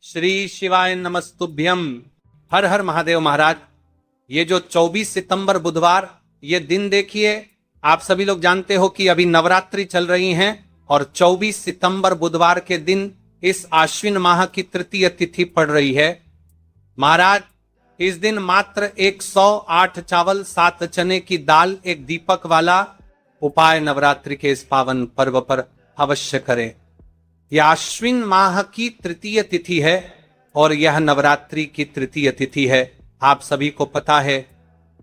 श्री शिवाय नमस्तुभ्यम। हर हर महादेव महाराज। ये जो 24 सितंबर बुधवार ये दिन देखिए, आप सभी लोग जानते हो कि अभी नवरात्रि चल रही हैं और 24 सितंबर बुधवार के दिन इस आश्विन माह की तृतीय तिथि पड़ रही है। महाराज, इस दिन मात्र 108 चावल 7 चने की दाल एक दीपक वाला उपाय नवरात्रि के इस पावन पर्व पर अवश्य करें। यह आश्विन माह की तृतीय तिथि है और यह नवरात्रि की तृतीय तिथि है। आप सभी को पता है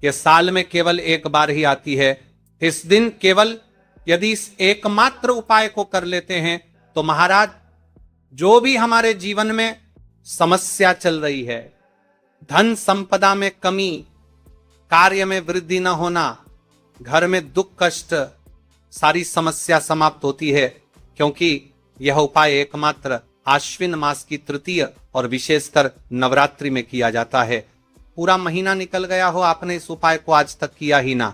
यह साल में केवल एक बार ही आती है। इस दिन केवल यदि इस एकमात्र उपाय को कर लेते हैं तो महाराज, जो भी हमारे जीवन में समस्या चल रही है, धन संपदा में कमी, कार्य में वृद्धि न होना, घर में दुख कष्ट, सारी समस्या समाप्त होती है, क्योंकि यह उपाय एकमात्र आश्विन मास की तृतीय और विशेषकर नवरात्रि में किया जाता है। पूरा महीना निकल गया हो, आपने इस उपाय को आज तक किया ही ना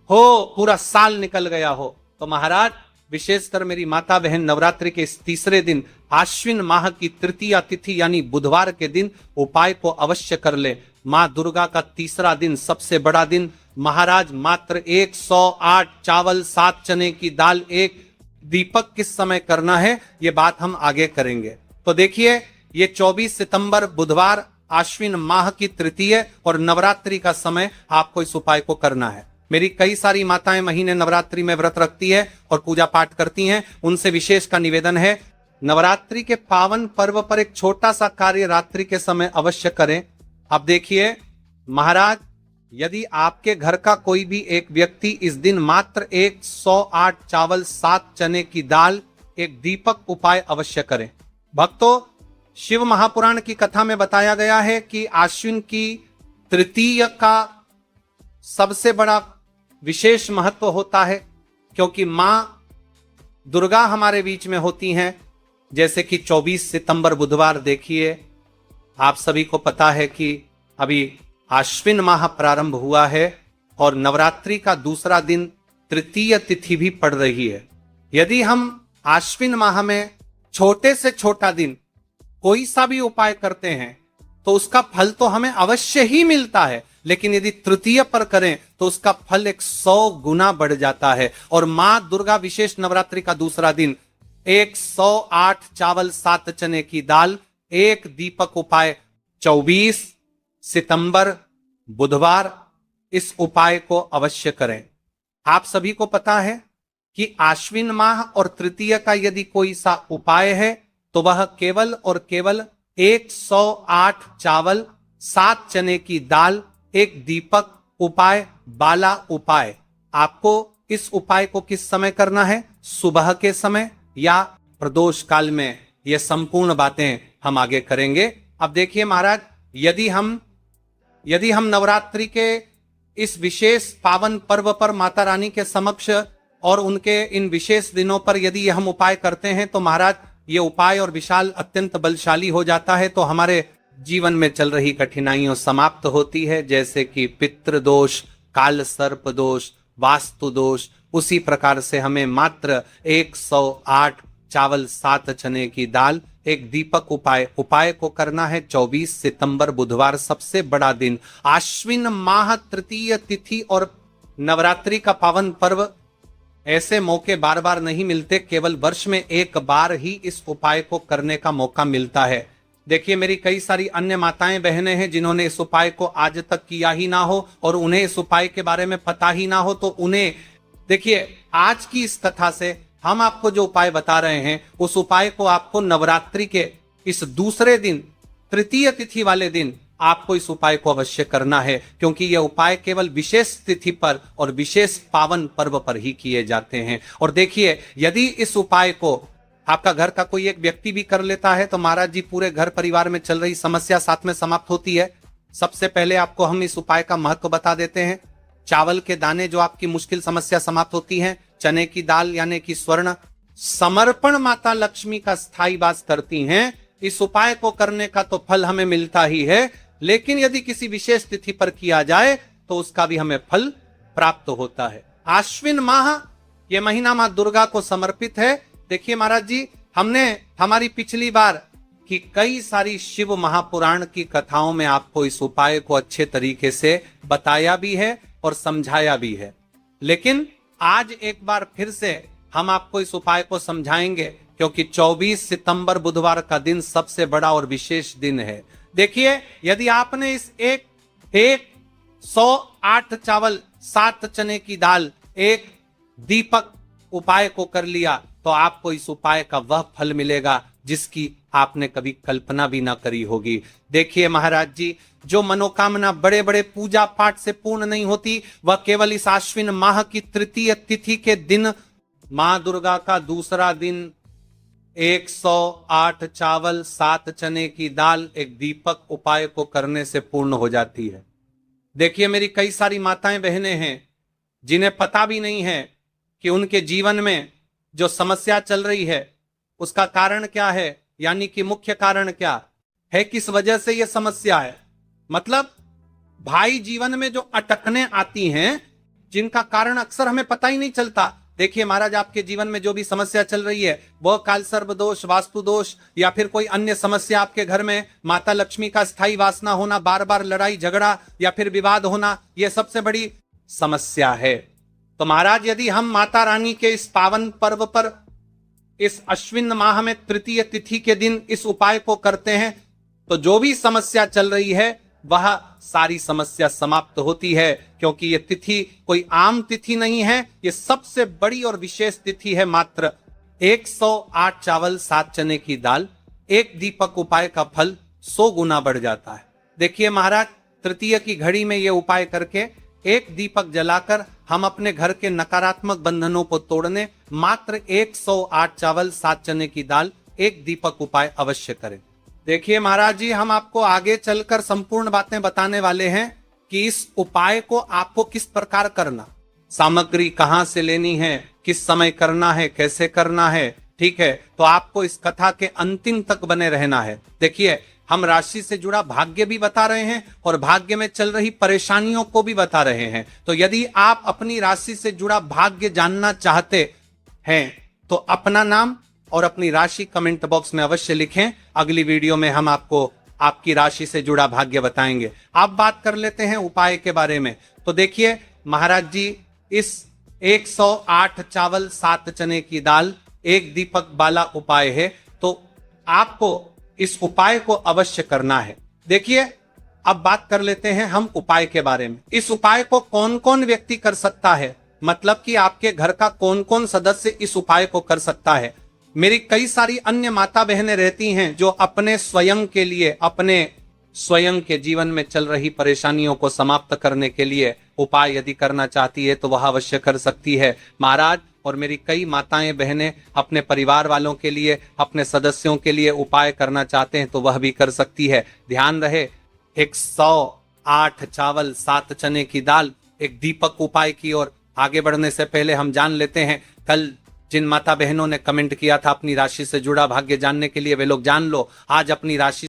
हो, पूरा साल निकल गया हो, तो महाराज विशेषकर मेरी माता बहन नवरात्रि के इस तीसरे दिन आश्विन माह की तृतीय तिथि यानी बुधवार के दिन उपाय को अवश्य कर ले। मां दुर्गा का तीसरा दिन, सबसे बड़ा दिन। महाराज मात्र 108 चावल 7 चने की दाल एक दीपक किस समय करना है, ये बात हम आगे करेंगे। तो देखिए, ये 24 सितंबर बुधवार आश्विन माह की तृतीय और नवरात्रि का समय आपको इस उपाय को करना है। मेरी कई सारी माताएं महीने नवरात्रि में व्रत रखती है और पूजा पाठ करती हैं, उनसे विशेष का निवेदन है, नवरात्रि के पावन पर्व पर एक छोटा सा कार्य रात्रि के समय अवश्य करें। अब देखिए महाराज, यदि आपके घर का कोई भी एक व्यक्ति इस दिन मात्र 108 चावल 7 चने की दाल एक दीपक उपाय अवश्य करें। भक्तों, शिव महापुराण की कथा में बताया गया है कि आश्विन की तृतीय का सबसे बड़ा विशेष महत्व होता है, क्योंकि मां दुर्गा हमारे बीच में होती हैं। जैसे कि 24 सितंबर बुधवार देखिए, आप सभी को पता है कि अभी आश्विन माह प्रारंभ हुआ है और नवरात्रि का दूसरा दिन तृतीय तिथि भी पड़ रही है। यदि हम आश्विन माह में छोटे से छोटा दिन कोई सा भी उपाय करते हैं तो उसका फल तो हमें अवश्य ही मिलता है, लेकिन यदि तृतीय पर करें तो उसका फल 100 गुना बढ़ जाता है। और मां दुर्गा विशेष नवरात्रि का दूसरा दिन 108 चावल 7 चने की दाल एक दीपक उपाय 24 सितंबर बुधवार, इस उपाय को अवश्य करें। आप सभी को पता है कि आश्विन माह और तृतीय का यदि कोई सा उपाय है तो वह केवल और केवल 108 चावल 7 चने की दाल एक दीपक उपाय बाला उपाय। आपको इस उपाय को किस समय करना है, सुबह के समय या प्रदोष काल में, यह संपूर्ण बातें हम आगे करेंगे। अब देखिए महाराज, यदि हम नवरात्रि के इस विशेष पावन पर्व पर माता रानी के समक्ष और उनके इन विशेष दिनों पर यदि हम उपाय करते हैं तो महाराज ये उपाय और विशाल अत्यंत बलशाली हो जाता है, तो हमारे जीवन में चल रही कठिनाइयों समाप्त होती है, जैसे कि पितृदोष, काल सर्प दोष, वास्तु दोष। उसी प्रकार से हमें मात्र 108 चावल 7 चने की दाल एक दीपक उपाय को करना है। 24 सितंबर बुधवार, सबसे बड़ा दिन, आश्विन माह तृतीय तिथि और नवरात्रि का पावन पर्व। ऐसे मौके बार बार नहीं मिलते, केवल वर्ष में एक बार ही इस उपाय को करने का मौका मिलता है। देखिए, मेरी कई सारी अन्य माताएं बहनें हैं जिन्होंने इस उपाय को आज तक किया ही ना हो और उन्हें इस उपाय के बारे में पता ही ना हो, तो उन्हें देखिए, आज की इस कथा से हम आपको जो उपाय बता रहे हैं उस उपाय को आपको नवरात्रि के इस दूसरे दिन, तृतीय तिथि वाले दिन आपको इस उपाय को अवश्य करना है, क्योंकि यह उपाय केवल विशेष तिथि पर और विशेष पावन पर्व पर ही किए जाते हैं। और देखिए, यदि इस उपाय को आपका घर का कोई एक व्यक्ति भी कर लेता है तो महाराज जी पूरे घर परिवार में चल रही समस्या साथ में समाप्त होती है। सबसे पहले आपको हम इस उपाय का महत्व बता देते हैं। चावल के दाने जो आपकी मुश्किल समस्या समाप्त होती है, चने की दाल यानी कि स्वर्ण समर्पण माता लक्ष्मी का स्थायी वास करती हैं। इस उपाय को करने का तो फल हमें मिलता ही है, लेकिन यदि किसी विशेष तिथि पर किया जाए तो उसका भी हमें फल प्राप्त होता है। आश्विन माह, यह महीना मां दुर्गा को समर्पित है। देखिए महाराज जी, हमने हमारी पिछली बार कि कई सारी शिव महापुराण की कथाओं में आपको इस उपाय को अच्छे तरीके से बताया भी है और समझाया भी है। लेकिन आज एक बार फिर से हम आपको इस उपाय को समझाएंगे, क्योंकि 24 सितंबर बुधवार का दिन सबसे बड़ा और विशेष दिन है। देखिए, यदि आपने इस एक 108 चावल 7 चने की दाल एक दीपक उपाय को कर लिया, तो आपको इस उपाय का वह फल मिलेगा जिसकी आपने कभी कल्पना भी ना करी होगी। देखिए महाराज जी, जो मनोकामना बड़े बड़े पूजा पाठ से पूर्ण नहीं होती, वह केवल इस आश्विन माह की तृतीय तिथि के दिन मां दुर्गा का दूसरा दिन 108 चावल 7 चने की दाल एक दीपक उपाय को करने से पूर्ण हो जाती है। देखिए, मेरी कई सारी माताएं बहनें हैं जिन्हें पता भी नहीं है कि उनके जीवन में जो समस्या चल रही है उसका कारण क्या है, यानी कि मुख्य कारण क्या है, किस वजह से यह समस्या है। मतलब भाई जीवन में जो अटकने आती हैं, जिनका कारण अक्सर हमें पता ही नहीं चलता। देखिए महाराज, आपके जीवन में जो भी समस्या चल रही है, वह काल सर्प दोष, वास्तु दोष या फिर कोई अन्य समस्या, आपके घर में माता लक्ष्मी का स्थायी वासना होना, बार बार लड़ाई झगड़ा या फिर विवाद होना, यह सबसे बड़ी समस्या है। तो महाराज, यदि हम माता रानी के इस पावन पर्व पर इस अश्विन माह में तृतीय तिथि के दिन इस उपाय को करते हैं, तो जो भी समस्या चल रही है वह सारी समस्या समाप्त होती है। क्योंकि यह तिथि कोई आम तिथि नहीं है, यह सबसे बड़ी और विशेष तिथि है। मात्र 108 चावल 7 चने की दाल एक दीपक उपाय का फल 100 गुना बढ़ जाता है। देखिए महाराज, तृतीय की घड़ी में यह उपाय करके एक दीपक जलाकर हम अपने घर के नकारात्मक बंधनों को तोड़ने मात्र 108 चावल 7 चने की दाल एक दीपक उपाय अवश्य करें। देखिए महाराज जी, हम आपको आगे चलकर संपूर्ण बातें बताने वाले हैं कि इस उपाय को आपको किस प्रकार करना, सामग्री कहां से लेनी है, किस समय करना है, कैसे करना है। ठीक है, तो आपको इस कथा के अंतिम तक बने रहना है। देखिए, हम राशि से जुड़ा भाग्य भी बता रहे हैं और भाग्य में चल रही परेशानियों को भी बता रहे हैं। तो यदि आप अपनी राशि से जुड़ा भाग्य जानना चाहते हैं तो अपना नाम और अपनी राशि कमेंट बॉक्स में अवश्य लिखें। अगली वीडियो में हम आपको आपकी राशि से जुड़ा भाग्य बताएंगे। आप बात कर लेते हैं उपाय के बारे में। तो देखिए महाराज जी, इस 108 चावल 7 चने की दाल एक दीपक वाला उपाय है, तो आपको इस उपाय को अवश्य करना है। देखिए, अब बात कर लेते हैं हम उपाय के बारे में। इस उपाय को कौन कौन व्यक्ति कर सकता है, मतलब कि आपके घर का कौन कौन सदस्य इस उपाय को कर सकता है। मेरी कई सारी अन्य माता बहनें रहती हैं जो अपने स्वयं के लिए, अपने स्वयं के जीवन में चल रही परेशानियों को समाप्त करने के लिए उपाय यदि करना चाहती है तो वह अवश्य कर सकती है महाराज। और मेरी कई माताएं बहनें अपने परिवार वालों के लिए, अपने सदस्यों के लिए उपाय करना चाहते हैं तो वह भी कर सकती है। ध्यान रहे, 108 चावल 7 चने की दाल एक दीपक उपाय की ओर आगे बढ़ने से पहले हम जान लेते हैं, कल जिन माता बहनों ने कमेंट किया था अपनी राशि से जुड़ा भाग्य जानने के लिए, वे लोग जान लो आज अपनी राशि